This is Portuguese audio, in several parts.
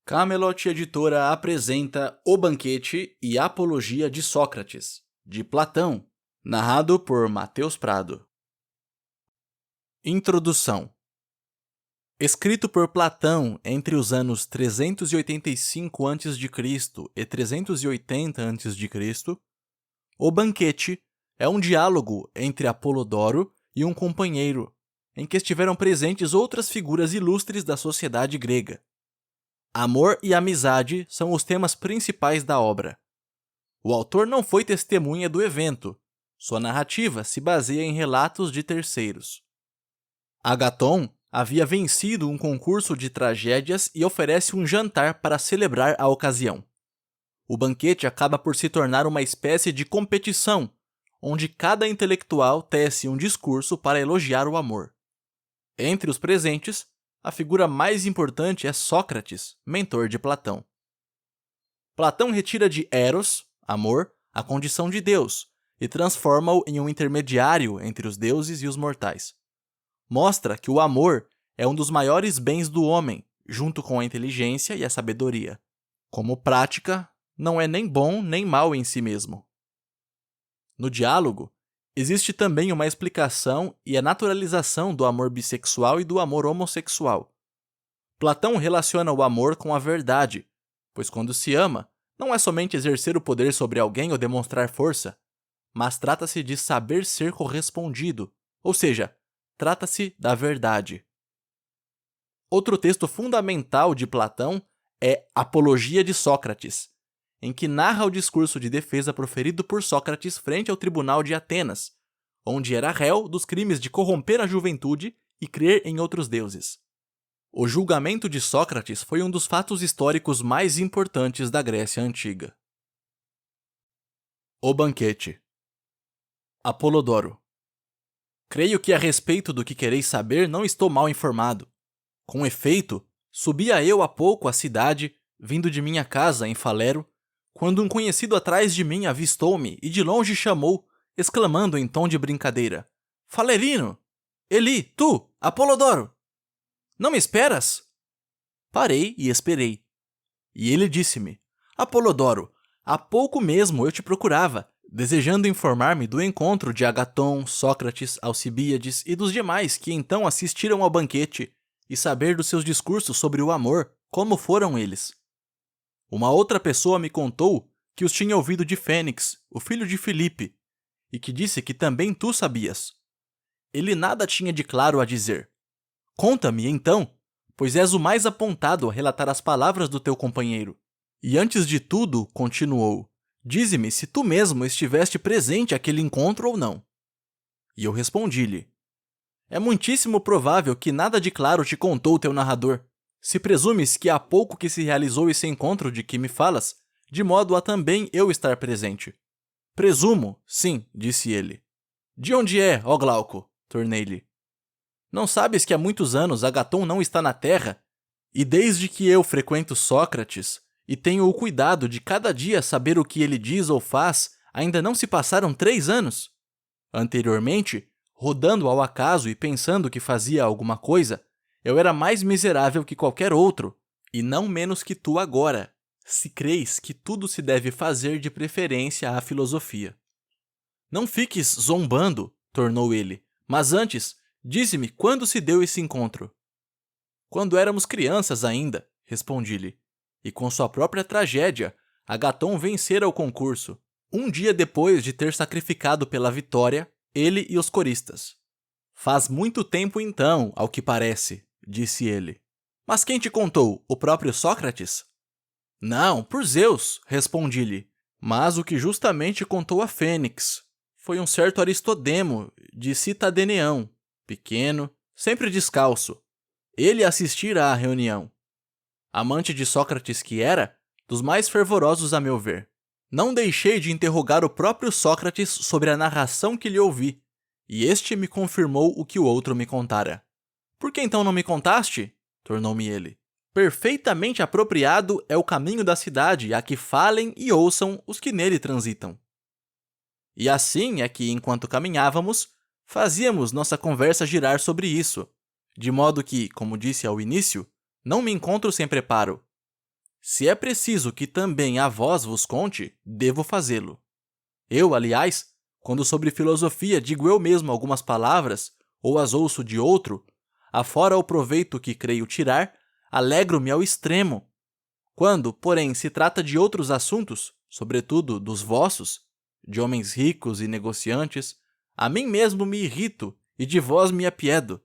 Camelot Editora apresenta O Banquete e Apologia de Sócrates, de Platão, narrado por Matheus Prado. Introdução. Escrito por Platão entre os anos 385 a.C. e 380 a.C., O Banquete é um diálogo entre Apolodoro e um companheiro, em que estiveram presentes outras figuras ilustres da sociedade grega. Amor e amizade são os temas principais da obra. O autor não foi testemunha do evento. Sua narrativa se baseia em relatos de terceiros. Agaton havia vencido um concurso de tragédias e oferece um jantar para celebrar a ocasião. O banquete acaba por se tornar uma espécie de competição, onde cada intelectual tece um discurso para elogiar o amor. Entre os presentes, a figura mais importante é Sócrates, mentor de Platão. Platão retira de Eros, amor, a condição de Deus e transforma-o em um intermediário entre os deuses e os mortais. Mostra que o amor é um dos maiores bens do homem, junto com a inteligência e a sabedoria. Como prática, não é nem bom nem mal em si mesmo. No diálogo, existe também uma explicação e a naturalização do amor bissexual e do amor homossexual. Platão relaciona o amor com a verdade, pois quando se ama, não é somente exercer o poder sobre alguém ou demonstrar força, mas trata-se de saber ser correspondido, ou seja, trata-se da verdade. Outro texto fundamental de Platão é Apologia de Sócrates, em que narra o discurso de defesa proferido por Sócrates frente ao tribunal de Atenas, onde era réu dos crimes de corromper a juventude e crer em outros deuses. O julgamento de Sócrates foi um dos fatos históricos mais importantes da Grécia Antiga. O Banquete. Apolodoro. Creio que a respeito do que quereis saber não estou mal informado. Com efeito, subia eu há pouco à cidade, vindo de minha casa em Falero, quando um conhecido atrás de mim avistou-me e de longe chamou, exclamando em tom de brincadeira: "Falerino! Eli, tu, Apolodoro! Não me esperas?" Parei e esperei. E ele disse-me: "Apolodoro, há pouco mesmo eu te procurava, desejando informar-me do encontro de Agaton, Sócrates, Alcibíades e dos demais que então assistiram ao banquete, e saber dos seus discursos sobre o amor, como foram eles." Uma outra pessoa me contou que os tinha ouvido de Fênix, o filho de Filipe, e que disse que também tu sabias. Ele nada tinha de claro a dizer. Conta-me, então, pois és o mais apontado a relatar as palavras do teu companheiro. E antes de tudo, continuou, dize-me se tu mesmo estiveste presente àquele encontro ou não. E eu respondi-lhe: é muitíssimo provável que nada de claro te contou teu narrador, se presumes que há pouco que se realizou esse encontro de que me falas, de modo a também eu estar presente. Presumo, sim, disse ele. De onde é, ó Glauco? Tornei-lhe. Não sabes que há muitos anos Agaton não está na terra? E desde que eu frequento Sócrates, e tenho o cuidado de cada dia saber o que ele diz ou faz, ainda não se passaram 3 anos? Anteriormente, rodando ao acaso e pensando que fazia alguma coisa, eu era mais miserável que qualquer outro, e não menos que tu agora, se creis que tudo se deve fazer de preferência à filosofia. Não fiques zombando, tornou ele, mas antes, dize-me quando se deu esse encontro. Quando éramos crianças ainda, respondi-lhe, e com sua própria tragédia, Agaton vencera o concurso, um dia depois de ter sacrificado pela vitória ele e os coristas. Faz muito tempo então, ao que parece, disse ele. Mas quem te contou, o próprio Sócrates? Não, por Zeus, respondi-lhe, mas o que justamente contou a Fênix. Foi um certo Aristodemo, de Citadeneão, pequeno, sempre descalço. Ele assistira à reunião. Amante de Sócrates que era, dos mais fervorosos a meu ver. Não deixei de interrogar o próprio Sócrates sobre a narração que lhe ouvi, e este me confirmou o que o outro me contara. Por que então não me contaste? Tornou-me ele. Perfeitamente apropriado é o caminho da cidade a que falem e ouçam os que nele transitam. E assim é que, enquanto caminhávamos, fazíamos nossa conversa girar sobre isso, de modo que, como disse ao início, não me encontro sem preparo. Se é preciso que também a vós vos conte, devo fazê-lo. Eu, aliás, quando sobre filosofia digo eu mesmo algumas palavras, ou as ouço de outro, afora o proveito que creio tirar, alegro-me ao extremo. Quando, porém, se trata de outros assuntos, sobretudo dos vossos, de homens ricos e negociantes, a mim mesmo me irrito e de vós me apiedo,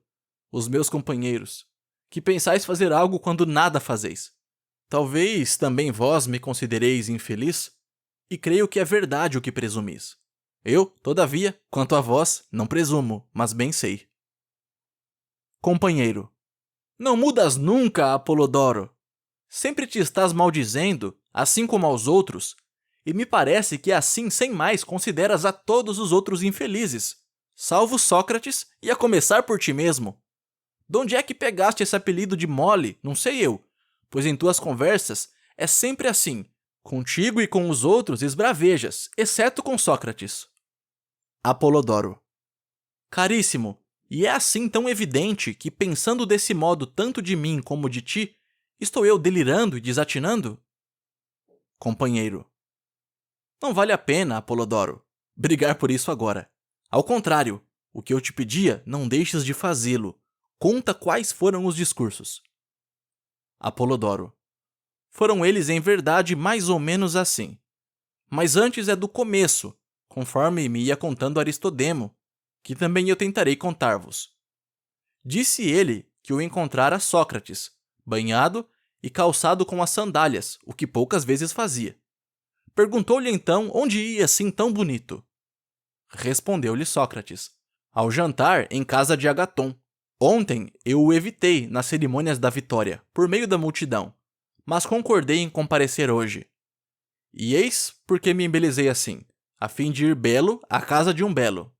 os meus companheiros, que pensais fazer algo quando nada fazeis. Talvez também vós me considereis infeliz, e creio que é verdade o que presumis. Eu, todavia, quanto a vós, não presumo, mas bem sei. Companheiro. Não mudas nunca, Apolodoro. Sempre te estás maldizendo, assim como aos outros, e me parece que assim sem mais consideras a todos os outros infelizes, salvo Sócrates e a começar por ti mesmo. Donde é que pegaste esse apelido de mole, não sei eu, pois em tuas conversas é sempre assim, contigo e com os outros esbravejas, exceto com Sócrates. Apolodoro. Caríssimo, e é assim tão evidente que, pensando desse modo tanto de mim como de ti, estou eu delirando e desatinando? Companheiro. Não vale a pena, Apolodoro, brigar por isso agora. Ao contrário, o que eu te pedia, não deixes de fazê-lo. Conta quais foram os discursos. Apolodoro. Foram eles em verdade mais ou menos assim. Mas antes é do começo, conforme me ia contando Aristodemo, que também eu tentarei contar-vos. Disse ele que o encontrara Sócrates, banhado e calçado com as sandálias, o que poucas vezes fazia. Perguntou-lhe então onde ia assim tão bonito. Respondeu-lhe Sócrates: ao jantar em casa de Agaton. Ontem eu o evitei nas cerimônias da vitória, por meio da multidão, mas concordei em comparecer hoje. E eis porque me embelezei assim, a fim de ir belo à casa de um belo.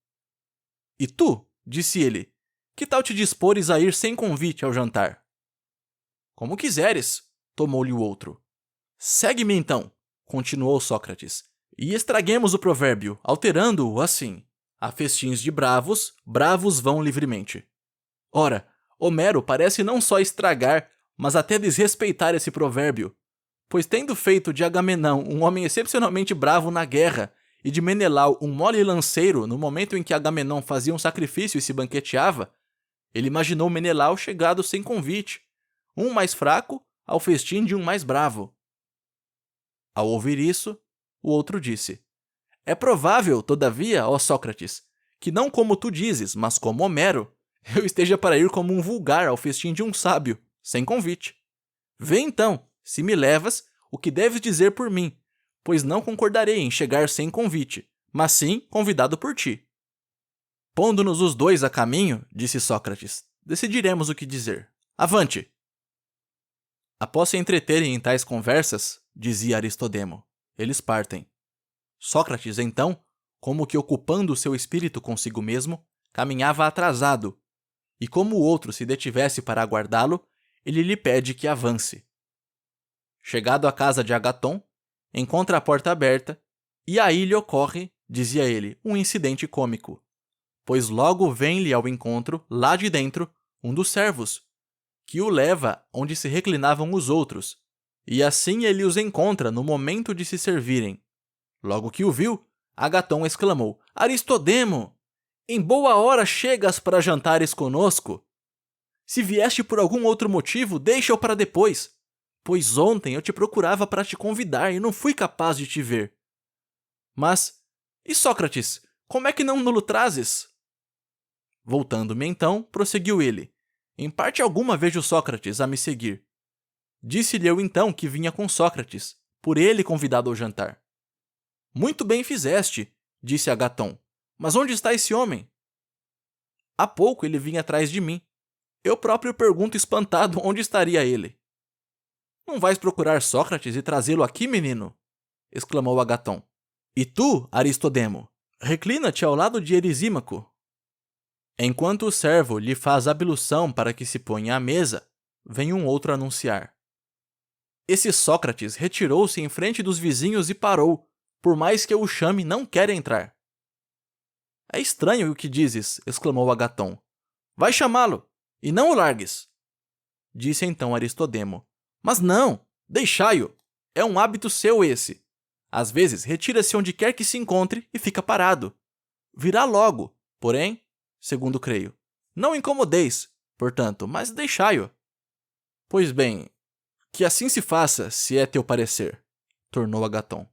E tu, disse ele, que tal te dispores a ir sem convite ao jantar? Como quiseres, tomou-lhe o outro. Segue-me então, continuou Sócrates, e estraguemos o provérbio, alterando-o assim: a festins de bravos, bravos vão livremente. Ora, Homero parece não só estragar, mas até desrespeitar esse provérbio, pois tendo feito de Agamenão um homem excepcionalmente bravo na guerra e de Menelau um mole lanceiro no momento em que Agamenon fazia um sacrifício e se banqueteava, ele imaginou Menelau chegado sem convite, um mais fraco ao festim de um mais bravo. Ao ouvir isso, o outro disse: é provável, todavia, ó Sócrates, que não como tu dizes, mas como Homero, eu esteja para ir como um vulgar ao festim de um sábio, sem convite. Vê então, se me levas, o que deves dizer por mim, pois não concordarei em chegar sem convite, mas sim convidado por ti. Pondo-nos os dois a caminho, disse Sócrates, decidiremos o que dizer. Avante! Após se entreterem em tais conversas, dizia Aristodemo, eles partem. Sócrates, então, como que ocupando o seu espírito consigo mesmo, caminhava atrasado, e como o outro se detivesse para aguardá-lo, ele lhe pede que avance. Chegado à casa de Agaton, encontra a porta aberta, e aí lhe ocorre, dizia ele, um incidente cômico, pois logo vem-lhe ao encontro, lá de dentro, um dos servos, que o leva onde se reclinavam os outros, e assim ele os encontra no momento de se servirem. Logo que o viu, Agaton exclamou: Aristodemo! Em boa hora chegas para jantares conosco? Se vieste por algum outro motivo, deixa-o para depois, pois ontem eu te procurava para te convidar e não fui capaz de te ver. Mas, e Sócrates, como é que não nos trazes? Voltando-me então, prosseguiu ele: em parte alguma vejo Sócrates a me seguir. Disse-lhe eu então que vinha com Sócrates, por ele convidado ao jantar. Muito bem fizeste, disse Agaton. Mas onde está esse homem? Há pouco ele vinha atrás de mim. Eu próprio pergunto espantado onde estaria ele. Não vais procurar Sócrates e trazê-lo aqui, menino? Exclamou Agaton. E tu, Aristodemo, reclina-te ao lado de Erisímaco. Enquanto o servo lhe faz ablução para que se ponha à mesa, vem um outro anunciar. Esse Sócrates retirou-se em frente dos vizinhos e parou, por mais que eu o chame, não quer entrar. É estranho o que dizes, exclamou Agaton. Vai chamá-lo, e não o largues. Disse então Aristodemo. Mas não, deixai-o. É um hábito seu esse. Às vezes, retira-se onde quer que se encontre e fica parado. Virá logo, porém, segundo creio. Não incomodeis, portanto, mas deixai-o. Pois bem, que assim se faça, se é teu parecer, tornou Agaton.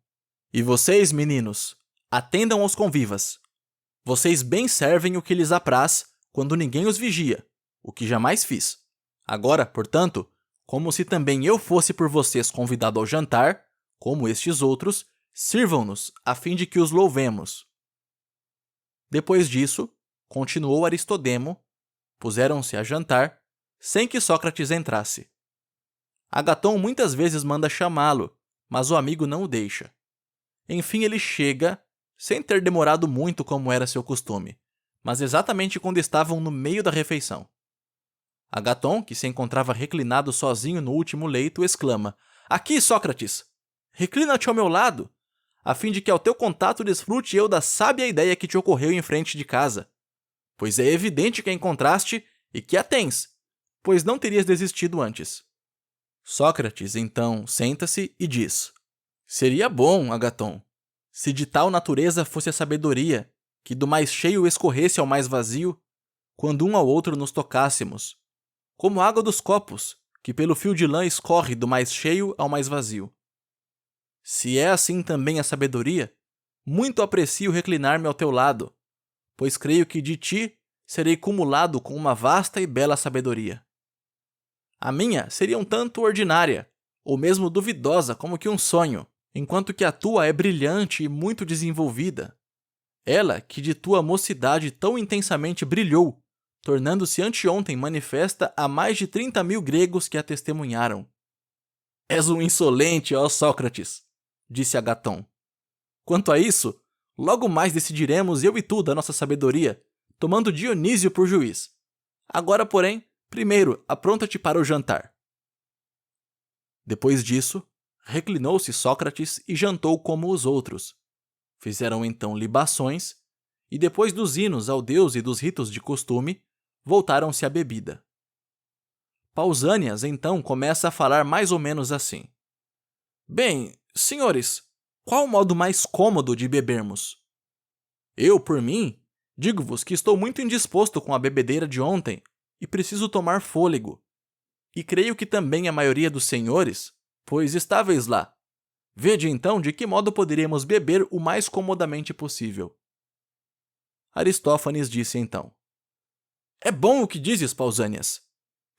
E vocês, meninos, atendam aos convivas. Vocês bem servem o que lhes apraz quando ninguém os vigia, o que jamais fiz. Agora, portanto, como se também eu fosse por vocês convidado ao jantar, como estes outros, sirvam-nos a fim de que os louvemos. Depois disso, continuou Aristodemo, puseram-se a jantar, sem que Sócrates entrasse. Agaton muitas vezes manda chamá-lo, mas o amigo não o deixa. Enfim, ele chega, sem ter demorado muito como era seu costume, mas exatamente quando estavam no meio da refeição. Agaton, que se encontrava reclinado sozinho no último leito, exclama: Aqui, Sócrates! Reclina-te ao meu lado, a fim de que ao teu contato desfrute eu da sábia ideia que te ocorreu em frente de casa. Pois é evidente que a encontraste e que a tens, pois não terias desistido antes. Sócrates, então, senta-se e diz: Seria bom, Agaton, se de tal natureza fosse a sabedoria, que do mais cheio escorresse ao mais vazio, quando um ao outro nos tocássemos, como a água dos copos, que pelo fio de lã escorre do mais cheio ao mais vazio. Se é assim também a sabedoria, muito aprecio reclinar-me ao teu lado, pois creio que de ti serei cumulado com uma vasta e bela sabedoria. A minha seria um tanto ordinária, ou mesmo duvidosa como que um sonho, enquanto que a tua é brilhante e muito desenvolvida. Ela que de tua mocidade tão intensamente brilhou, tornando-se anteontem manifesta a mais de 30.000 gregos que a testemunharam. És um insolente, ó Sócrates, disse Agaton. Quanto a isso, logo mais decidiremos eu e tu da nossa sabedoria, tomando Dionísio por juiz. Agora, porém, primeiro, apronta-te para o jantar. Depois disso, reclinou-se Sócrates e jantou como os outros. Fizeram então libações, e depois dos hinos ao deus e dos ritos de costume, voltaram-se à bebida. Pausânias, então, começa a falar mais ou menos assim. Bem, senhores, qual o modo mais cômodo de bebermos? Eu, por mim, digo-vos que estou muito indisposto com a bebedeira de ontem e preciso tomar fôlego. E creio que também a maioria dos senhores, pois estáveis lá. Vede então de que modo poderíamos beber o mais comodamente possível. Aristófanes disse então: É bom o que dizes, Pausânias,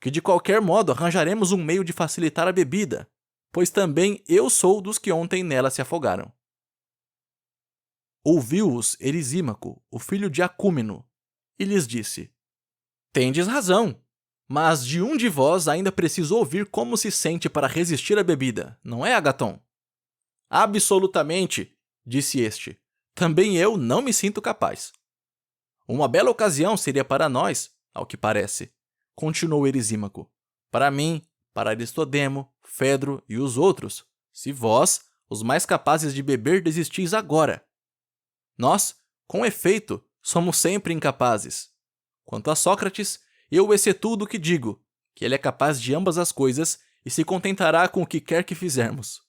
que de qualquer modo arranjaremos um meio de facilitar a bebida, pois também eu sou dos que ontem nela se afogaram. Ouviu-os Erisímaco, o filho de Acúmeno, e lhes disse: Tendes razão, mas de um de vós ainda preciso ouvir como se sente para resistir à bebida, não é, Agaton? Absolutamente, disse este. Também eu não me sinto capaz. Uma bela ocasião seria para nós, ao que parece, continuou Erisímaco. Para mim, para Aristodemo, Fedro e os outros, se vós, os mais capazes de beber, desistis agora. Nós, com efeito, somos sempre incapazes. Quanto a Sócrates, eu excetuo o que digo, que ele é capaz de ambas as coisas e se contentará com o que quer que fizermos.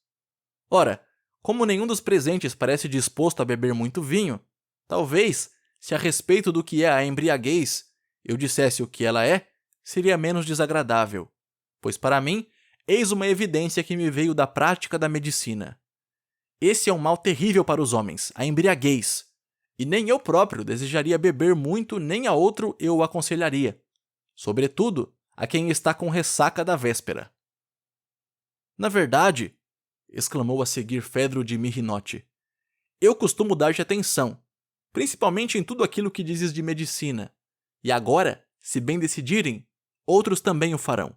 Ora, como nenhum dos presentes parece disposto a beber muito vinho, talvez, se a respeito do que é a embriaguez eu dissesse o que ela é, seria menos desagradável, pois para mim, eis uma evidência que me veio da prática da medicina. Esse é um mal terrível para os homens, a embriaguez, e nem eu próprio desejaria beber muito, nem a outro eu o aconselharia, sobretudo a quem está com ressaca da véspera. Na verdade, exclamou a seguir Fedro de Mirrinote, eu costumo dar-te atenção, principalmente em tudo aquilo que dizes de medicina, e agora, se bem decidirem, outros também o farão.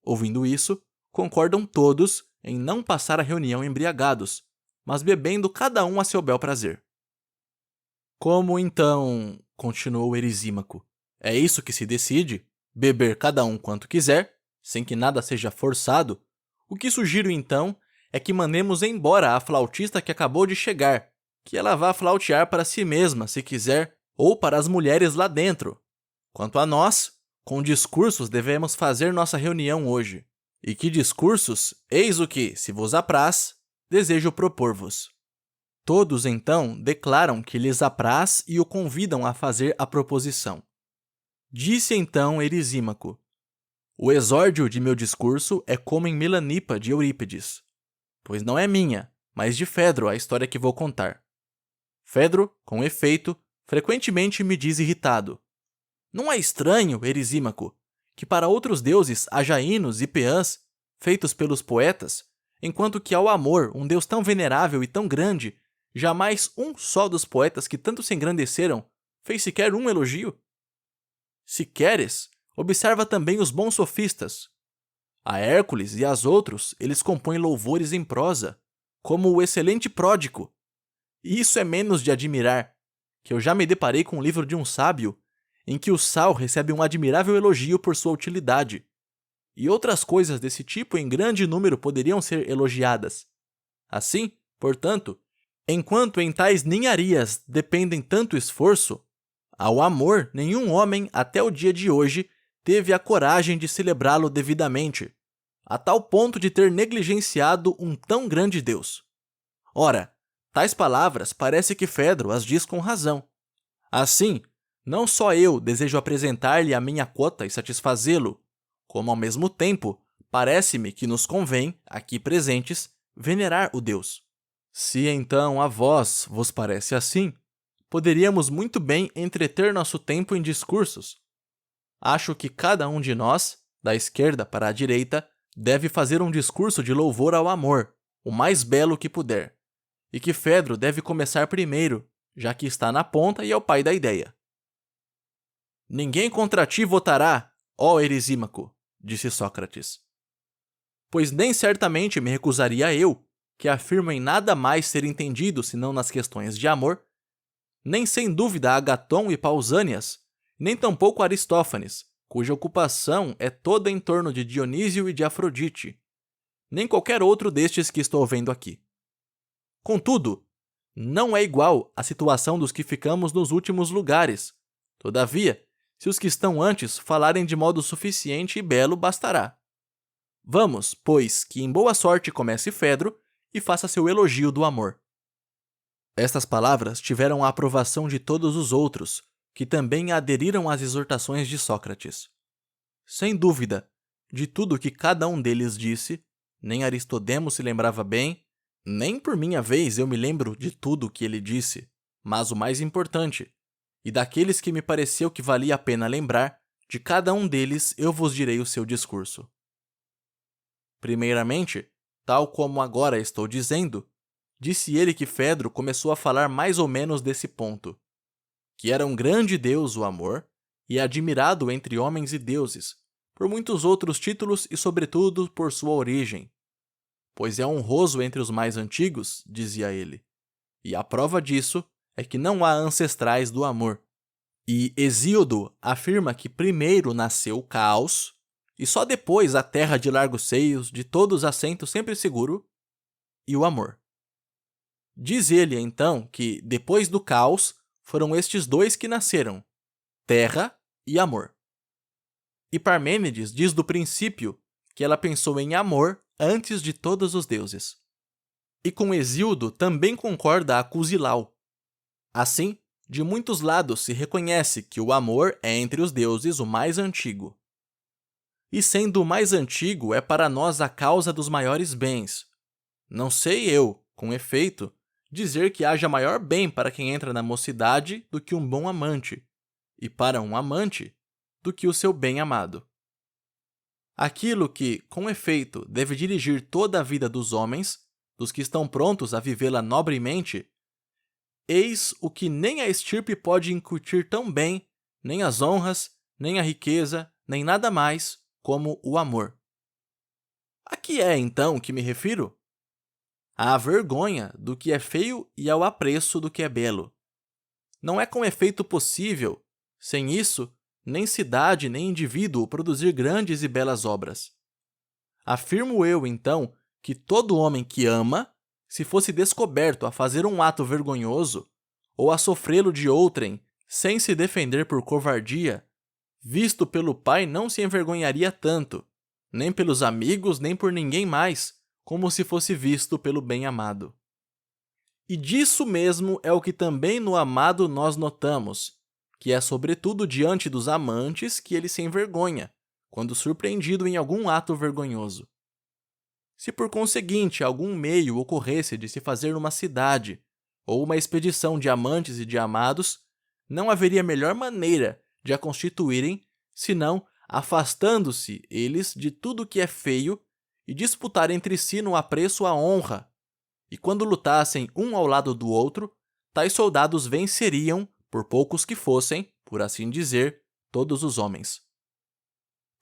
Ouvindo isso, concordam todos em não passar a reunião embriagados, mas bebendo cada um a seu bel prazer. Como então, continuou Erisímaco, é isso que se decide, beber cada um quanto quiser, sem que nada seja forçado, o que sugiro então é que mandemos embora a flautista que acabou de chegar, que ela vá flautear para si mesma, se quiser, ou para as mulheres lá dentro. Quanto a nós, com discursos devemos fazer nossa reunião hoje, E que discursos, eis o que, se vos apraz, desejo propor-vos. Todos, então, declaram que lhes apraz e o convidam a fazer a proposição. Disse então Erisímaco: o exórdio de meu discurso é como em Melanipa de Eurípides, pois não é minha, mas de Fedro a história que vou contar. Fedro, com efeito, frequentemente me diz irritado: não é estranho, Erisímaco, que para outros deuses haja hinos e peãs feitos pelos poetas, enquanto que ao amor, um deus tão venerável e tão grande, jamais um só dos poetas que tanto se engrandeceram fez sequer um elogio? Se queres, observa também os bons sofistas. A Hércules e as outros eles compõem louvores em prosa, como o excelente Pródico. E isso é menos de admirar, que eu já me deparei com um livro de um sábio, em que o sal recebe um admirável elogio por sua utilidade. E outras coisas desse tipo em grande número poderiam ser elogiadas. Assim, portanto, enquanto em tais ninharias dependem tanto esforço, ao amor nenhum homem até o dia de hoje teve a coragem de celebrá-lo devidamente, a tal ponto de ter negligenciado um tão grande Deus. Ora, tais palavras parece que Fedro as diz com razão. Assim, não só eu desejo apresentar-lhe a minha quota e satisfazê-lo, como ao mesmo tempo parece-me que nos convém, aqui presentes, venerar o Deus. Se então a vós vos parece assim, poderíamos muito bem entreter nosso tempo em discursos. Acho que cada um de nós, da esquerda para a direita, deve fazer um discurso de louvor ao amor, o mais belo que puder, e que Fedro deve começar primeiro, já que está na ponta e é o pai da ideia. Ninguém contra ti votará, ó Erisímaco, disse Sócrates. Pois nem certamente me recusaria eu, que afirmo em nada mais ser entendido senão nas questões de amor, nem sem dúvida Agaton e Pausânias, nem tampouco Aristófanes, cuja ocupação é toda em torno de Dionísio e de Afrodite, nem qualquer outro destes que estou vendo aqui. Contudo, não é igual a situação dos que ficamos nos últimos lugares. Todavia, se os que estão antes falarem de modo suficiente e belo, bastará. Vamos, pois, que em boa sorte comece Fedro e faça seu elogio do amor. Estas palavras tiveram a aprovação de todos os outros, que também aderiram às exortações de Sócrates. Sem dúvida, de tudo que cada um deles disse, nem Aristodemo se lembrava bem, nem por minha vez eu me lembro de tudo o que ele disse, mas o mais importante, e daqueles que me pareceu que valia a pena lembrar, de cada um deles eu vos direi o seu discurso. Primeiramente, tal como agora estou dizendo, disse ele que Fedro começou a falar mais ou menos desse ponto, que era um grande deus o amor, e admirado entre homens e deuses, por muitos outros títulos e sobretudo por sua origem. Pois é honroso entre os mais antigos, dizia ele, e a prova disso é que não há ancestrais do amor. E Hesíodo afirma que primeiro nasceu o caos, e só depois a terra de largos seios, de todos assento sempre seguro, e o amor. Diz ele, então, que depois do caos foram estes dois que nasceram, terra e amor. E Parmênides diz do princípio que ela pensou em amor antes de todos os deuses. E com Hesíodo também concorda a Cusilau. Assim, de muitos lados se reconhece que o amor é entre os deuses o mais antigo. E sendo o mais antigo, é para nós a causa dos maiores bens. Não sei eu, com efeito, dizer que haja maior bem para quem entra na mocidade do que um bom amante, e para um amante, do que o seu bem-amado. Aquilo que, com efeito, deve dirigir toda a vida dos homens, dos que estão prontos a vivê-la nobremente, eis o que nem a estirpe pode incutir tão bem, nem as honras, nem a riqueza, nem nada mais, como o amor. A que é, então, que me refiro? À vergonha do que é feio e ao apreço do que é belo. Não é com efeito possível, sem isso, nem cidade nem indivíduo produzir grandes e belas obras. Afirmo eu, então, que todo homem que ama, se fosse descoberto a fazer um ato vergonhoso, ou a sofrê-lo de outrem, sem se defender por covardia, visto pelo pai não se envergonharia tanto, nem pelos amigos, nem por ninguém mais, como se fosse visto pelo bem-amado. E disso mesmo é o que também no amado nós notamos, que é sobretudo diante dos amantes que ele se envergonha, quando surpreendido em algum ato vergonhoso. Se por conseguinte algum meio ocorresse de se fazer numa cidade, ou uma expedição de amantes e de amados, não haveria melhor maneira de a constituírem, senão afastando-se eles de tudo que é feio e disputar entre si no apreço a honra. E quando lutassem um ao lado do outro, tais soldados venceriam, por poucos que fossem, por assim dizer, todos os homens.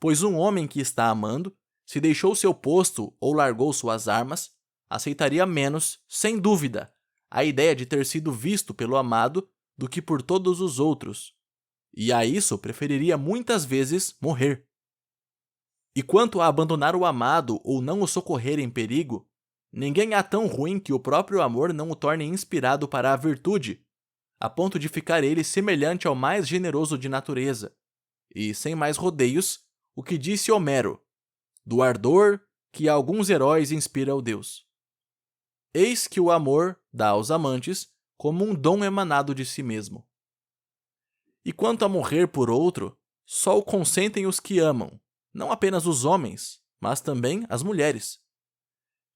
Pois um homem que está amando, se deixou seu posto ou largou suas armas, aceitaria menos, sem dúvida, a ideia de ter sido visto pelo amado do que por todos os outros, e a isso preferiria muitas vezes morrer. E quanto a abandonar o amado ou não o socorrer em perigo, ninguém há tão ruim que o próprio amor não o torne inspirado para a virtude, a ponto de ficar ele semelhante ao mais generoso de natureza. E, sem mais rodeios, o que disse Homero, do ardor que a alguns heróis inspira o Deus. Eis que o amor dá aos amantes como um dom emanado de si mesmo. E quanto a morrer por outro, só o consentem os que amam, não apenas os homens, mas também as mulheres.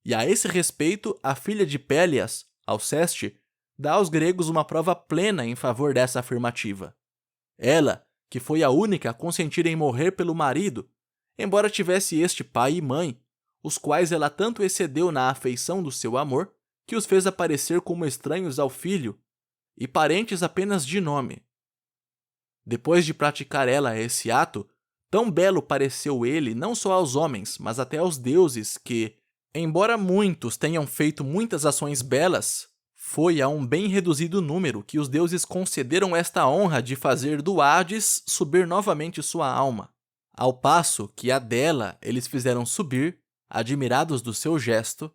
E a esse respeito, a filha de Pélias, Alceste, dá aos gregos uma prova plena em favor dessa afirmativa. Ela, que foi a única a consentir em morrer pelo marido, embora tivesse este pai e mãe, os quais ela tanto excedeu na afeição do seu amor, que os fez aparecer como estranhos ao filho e parentes apenas de nome. Depois de praticar ela esse ato, tão belo pareceu ele não só aos homens, mas até aos deuses que, embora muitos tenham feito muitas ações belas, foi a um bem reduzido número que os deuses concederam esta honra de fazer do Hades subir novamente sua alma, ao passo que a dela eles fizeram subir, admirados do seu gesto.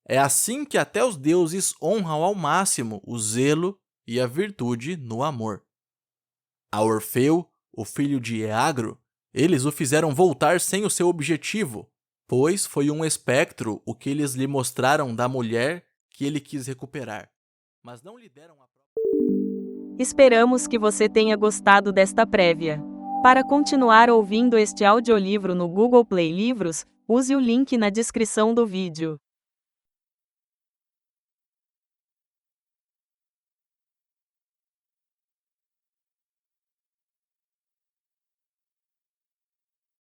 É assim que até os deuses honram ao máximo o zelo e a virtude no amor. A Orfeu, o filho de Eagro, eles o fizeram voltar sem o seu objetivo, pois foi um espectro o que eles lhe mostraram da mulher que ele quis recuperar, mas não lhe deram a própria. Esperamos que você tenha gostado desta prévia. Para continuar ouvindo este audiolivro no Google Play Livros, use o link na descrição do vídeo.